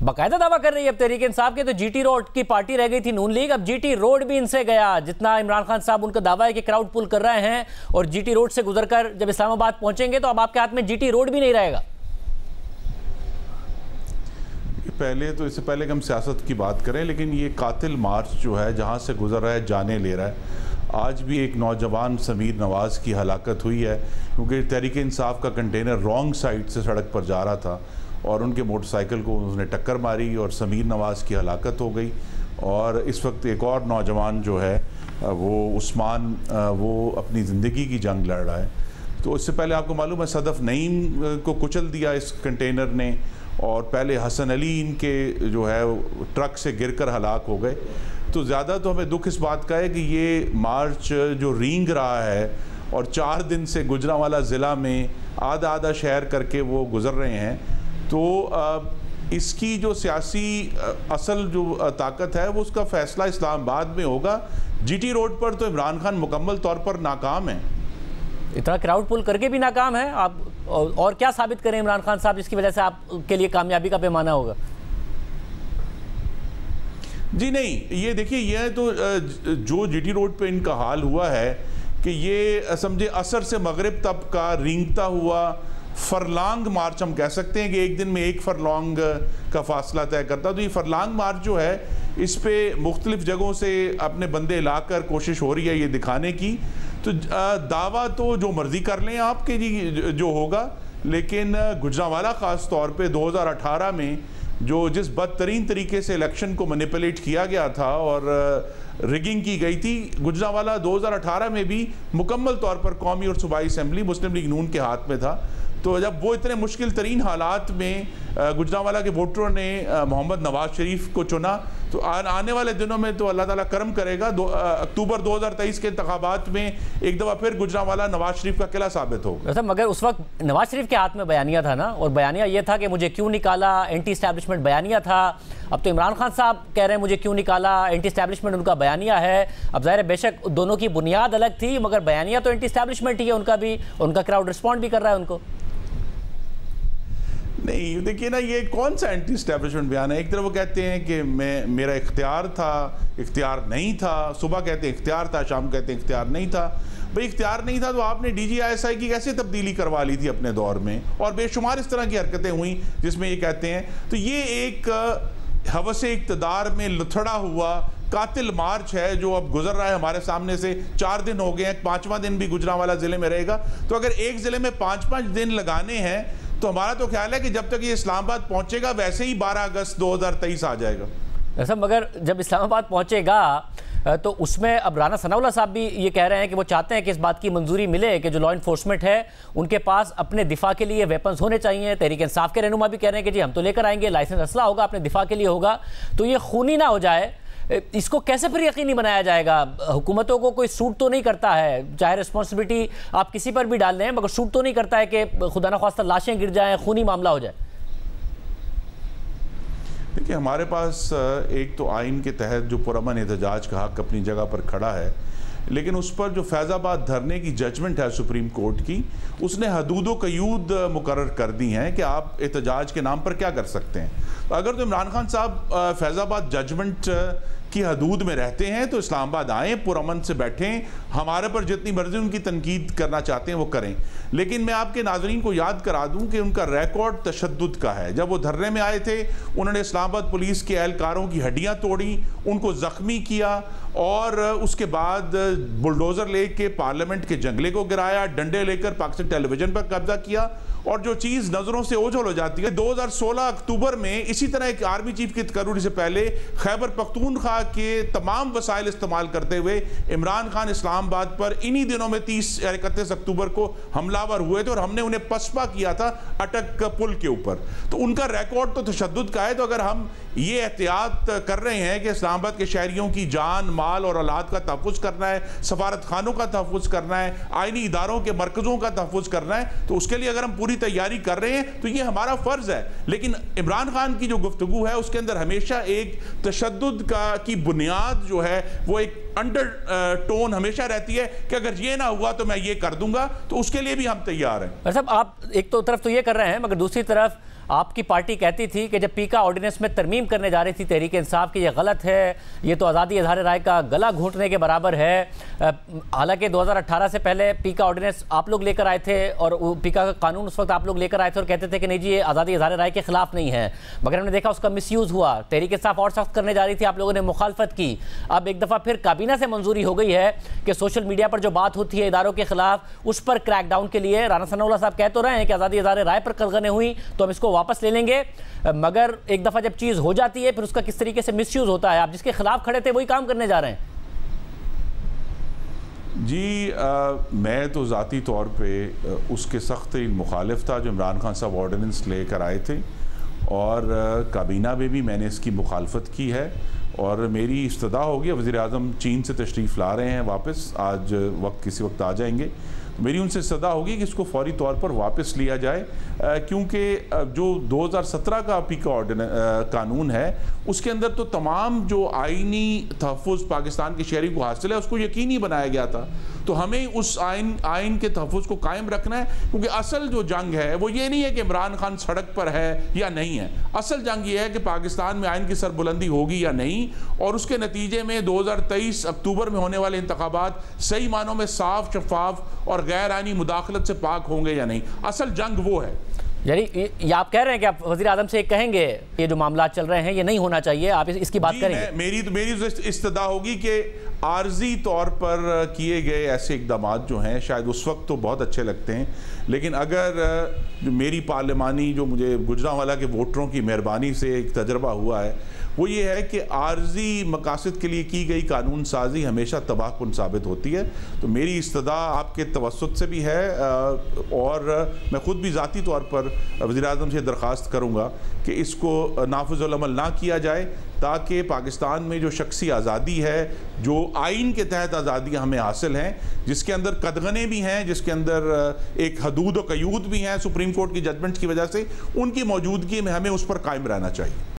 बाकायदा दावा कर रही है अब तहरीक इंसाफ के, तो जीटी रोड की पार्टी रह गई थी नून लीग, अब जीटी रोड भी इनसे गया। जितना इमरान खान साहब उनका दावा है कि क्राउड पुल कर रहे हैं और जीटी रोड से गुजरकर जब इस्लामाबाद पहुंचेंगे तो अब आपके हाथ में जीटी रोड भी नहीं रहेगा। पहले तो इससे पहले कि हम सियासत की बात करें, लेकिन ये कातिल मार्च जो है जहाँ से गुजर रहा है जाने ले रहा है। आज भी एक नौजवान समीर नवाज़ की हलाकत हुई है क्योंकि तहरीक इंसाफ का कंटेनर रॉन्ग साइड से सड़क पर जा रहा था और उनके मोटरसाइकिल को उसने टक्कर मारी और समीर नवाज़ की हलाकत हो गई। और इस वक्त एक और नौजवान जो है वो उस्मान, वो अपनी ज़िंदगी की जंग लड़ रहा है। तो इससे पहले आपको मालूम है सदफ़ नईम को कुचल दिया इस कंटेनर ने, और पहले हसन अली इनके जो है ट्रक से गिरकर हलाक हो गए। तो ज़्यादा तो हमें दुख इस बात का है कि ये मार्च जो रींग रहा है और 4 दिन से गुजरांवाला ज़िला में आधा आधा शहर करके वो गुज़र रहे हैं, तो इसकी जो सियासी असल जो ताकत है वो उसका फ़ैसला इस्लामाबाद में होगा। जीटी रोड पर तो इमरान खान मुकम्मल तौर पर नाकाम है, इतना क्राउड पुल करके भी नाकाम है। आप और क्या साबित करें इमरान खान साहब जिसकी वजह से आपके लिए कामयाबी का पैमाना होगा? जी नहीं, ये देखिए, ये तो जो जीटी रोड पे इनका हाल हुआ है कि ये समझे असर से मगरिब तक का रेंगता हुआ फरलांग मार्च हम कह सकते हैं कि एक दिन में 1 फरलांग का फासला तय करता। तो ये फरलांग मार्च जो है इस पे मुख्तलिफ जगहों से अपने बंदे लाकर कोशिश हो रही है ये दिखाने की। तो दावा तो जो मर्जी कर लें आपके जी जो होगा, लेकिन गुजरांवाला ख़ास तौर पे 2018 में जो जिस बदतरीन तरीके से इलेक्शन को मैनिपुलेट किया गया था और रिगिंग की गई थी, गुजरांवाला 2018 में भी मुकम्मल तौर पर कौमी और सूबाई असम्बली मुस्लिम लीग नून के हाथ में था। तो जब वो इतने मुश्किल तरीन हालात में गुजरांवाला के वोटरों ने मोहम्मद नवाज शरीफ को चुना, तो आने वाले दिनों में तो अल्लाह ताला करम करेगा। अक्टूबर 2023 के इंतखाबात में एक दफ़ा फिर गुजरांवाला नवाज शरीफ का किला साबित होगा। मगर उस वक्त नवाज शरीफ के हाथ में बयानिया था ना, और बयानिया ये था कि मुझे क्यों निकाला, एंटी इस्टेब्लिशमेंट बयानिया था। अब तो इमरान खान साहब कह रहे हैं मुझे क्यों निकाला, एंटी इस्टेब्लिशमेंट उनका बयानिया है। अब ज़ाहिर है बेशक दोनों की बुनियाद अलग थी, मगर बयानिया तो एंटी इस्टेब्लिशमेंट ही है उनका भी, उनका क्राउड रिस्पॉन्ड भी कर रहा है उनको। नहीं देखिए ना, ये कौन सा एंटी इस्टेब्लिशमेंट बयान है? एक तरफ वो कहते हैं कि मेरा इख्तियार था, इख्तियार नहीं था। सुबह कहते हैं इख्तियार था, शाम कहते हैं इख्तियार नहीं था। भाई इख्तियार नहीं था तो आपने DGISI की कैसे तब्दीली करवा ली थी अपने दौर में? और बेशुमार इस तरह की हरकतें हुई जिसमें ये कहते हैं। तो ये एक हवसे इक़्तिदार में लुथड़ा हुआ कातिल मार्च है जो अब गुजर रहा है हमारे सामने से। 4 दिन हो गए हैं, 5वां दिन भी गुजरांवाला ज़िले में रहेगा। तो अगर एक ज़िले में 5-5 दिन लगाने हैं तो हमारा तो ख्याल है कि जब तक ये इस्लामाबाद पहुंचेगा वैसे ही 12 अगस्त 2023 आ जाएगा। ऐसा मगर जब इस्लामाबाद पहुंचेगा तो उसमें अब राना सनाउल्लाह साहब भी ये कह रहे हैं कि वो चाहते हैं कि इस बात की मंजूरी मिले कि जो लॉ इन्फोर्समेंट है उनके पास अपने दिफा के लिए वेपन्स होने चाहिए। तहरीक इंसाफ के रहनुमा भी कह रहे हैं कि जी हम तो लेकर आएंगे, लाइसेंस असला होगा, अपने दिफा के लिए होगा, तो ये खूनी ना हो जाए। इसको कैसे फिर यकीनी बनाया जाएगा? हुकूमतों को कोई सूट तो नहीं करता है, चाहे रिस्पॉन्सिबिलिटी आप किसी पर भी डाल दें, मगर सूट तो नहीं करता है कि खुदा न ख्वास्ता लाशें गिर जाएं, खूनी मामला हो जाए। देखिए, हमारे पास एक तो आइन के तहत जो पुरअमन एहतजाज का हक अपनी जगह पर खड़ा है, लेकिन उस पर जो फैज़ाबाद धरने की जजमेंट है सुप्रीम कोर्ट की, उसने हदूद क़यूद मुकर्रर कर दी हैं कि आप एहतजाज के नाम पर क्या कर सकते हैं। तो अगर तो इमरान खान साहब फैज़ाबाद जजमेंट की हदूद में रहते हैं तो इस्लामाबाद आएँ, पुरअमन से बैठें, हमारे पर जितनी मर्जी उनकी तनकीद करना चाहते हैं वो करें। लेकिन मैं आपके नाज़रीन को याद करा दूं कि उनका रिकॉर्ड तशद्दुद का है। जब वो धरने में आए थे उन्होंने इस्लामाबाद पुलिस के एहलकारों की हड्डियां तोड़ी, उनको ज़ख्मी किया और उसके बाद बुलडोज़र लेके पार्लियामेंट के जंगले को गिराया, डंडे लेकर पाकिस्तान टेलीविज़न पर कब्जा किया। और जो चीज़ नज़रों से ओझल हो जाती है, 2016 अक्टूबर में इसी तरह एक आर्मी चीफ की तकर्री से पहले खैबर पख्तूनख्वा के तमाम वसाइल इस्तेमाल करते हुए इमरान खान इस्लामाबाद पर इन्हीं दिनों में 30-31 अक्टूबर को हमलावर हुए थे और हमने उन्हें पसपा किया था अटक पुल के ऊपर। तो उनका रिकॉर्ड तो तशद्दुद का है। तो अगर हम ये एहतियात कर रहे हैं कि इस्लामाबाद के शहरियों की जान, माल और औलाद का तहफ़्फ़ुज़ करना है, सफारत खानों का तहफ़्फ़ुज़ करना है, आइनी इदारों के मरकज़ों का तहफ़्फ़ुज़ करना है, तो उसके लिए अगर हम पूरी तैयारी कर रहे हैं तो ये हमारा फ़र्ज़ है। लेकिन इमरान खान की जो गुफ्तगू है उसके अंदर हमेशा एक तशद्दुद की बुनियाद जो है वो एक अंडर टोन हमेशा रहती है कि अगर ये ना हुआ तो मैं ये कर दूंगा। तो उसके लिए भी हम तैयार हैं। साहब, आप एक तो तरफ तो ये कर रहे हैं, मगर दूसरी तरफ आपकी पार्टी कहती थी कि जब पीका ऑर्डिनेंस में तरमीम करने जा रही थी तहरीक इंसाफ की, ये गलत है, ये तो आज़ादी इज़हार राय का गला घोंटने के बराबर है। हालांकि 2018 से पहले पीका ऑर्डिनेंस आप लोग लेकर आए थे और पीका का कानून उस वक्त आप लोग लेकर आए थे और कहते थे कि नहीं जी ये आज़ादी इज़हार राय के खिलाफ नहीं है, मगर हमने देखा उसका मिसयूज़ हुआ। तहरीक इंसाफ और सख्त करने जा रही थी, आप लोगों ने मुखालफत की। अब एक दफ़ा फिर काबीना से मंजूरी हो गई है कि सोशल मीडिया पर जो बात होती है इदारों के खिलाफ, उस पर क्रैकडाउन के लिए राना सनाउल्लाह साहब कह तो रहे हैं कि आज़ादी इज़हार राय पर कलगने हुई तो हम इसको वापस ले लेंगे, मगर एक दफ़ा जब चीज़ हो जाती है फिर उसका किस तरीके से मिसयूज़ होता है। आप जिसके खिलाफ खड़े थे वही काम करने जा रहे हैं। जी मैं तो ज़ाती तौर पे उसके सख्त मुखालिफ था जो इमरान खान साहब ऑर्डिनेंस लेकर आए थे, और काबीना में भी मैंने इसकी मुखालफत की है। और मेरी इस्तदा होगी, वज़ीर आज़म चीन से तशरीफ़ ला रहे हैं वापस, आज किसी वक्त आ जाएंगे, तो मेरी उनसे इस्तदा होगी कि इसको फौरी तौर पर वापस लिया जाए, क्योंकि जो 2017 का पीका कानून है उसके अंदर तो तमाम जो आइनी तहफ़्फ़ुज़ पाकिस्तान के शहरी को हासिल है उसको यकीनी बनाया गया था। तो हमें उस आइन के तहफ़्फ़ुज़ को कायम रखना है, क्योंकि असल जो जंग है वो ये नहीं है कि इमरान खान सड़क पर है या नहीं है। असल जंग ये है कि पाकिस्तान में आइन की सरबुलंदी होगी या नहीं, और उसके नतीजे में 2023 अक्टूबर में होने वाले इंतखाबात सही मानों में साफ, शफाफ और गैर आइनी मुदाखलत से पाक होंगे या नहीं। असल जंग वो है। यानी ये आप कह रहे हैं कि आप वज़ीर आज़म से कहेंगे ये जो मामला चल रहे हैं ये नहीं होना चाहिए, आप इसकी बात करेंगे? मेरी इस्तदा होगी कि आर्जी तौर पर किए गए ऐसे इकदाम जो हैं शायद उस वक्त तो बहुत अच्छे लगते हैं, लेकिन अगर जो मेरी पार्लिमानी जो मुझे गुजरांवाला के वोटरों की मेहरबानी से एक तजर्बा हुआ है वो ये है कि आर्जी मकासद के लिए की गई कानून साजी हमेशा तबाहकुन साबित होती है। तो मेरी इस्तदा आपके तवस्सुत से भी है, और मैं ख़ुद भी ज़ाती तौर पर वज़ीर आज़म से दरख्वास्त करूँगा कि इसको नाफिज़ुल अमल ना किया जाए, ताकि पाकिस्तान में जो शख्सी आज़ादी है, जो आइन के तहत आज़ादियाँ हमें हासिल हैं, जिसके अंदर कदगने भी हैं, जिसके अंदर एक हदूद व कयूद भी हैं सुप्रीम कोर्ट की जजमेंट्स की वजह से, उनकी मौजूदगी में हमें उस पर कायम रहना चाहिए।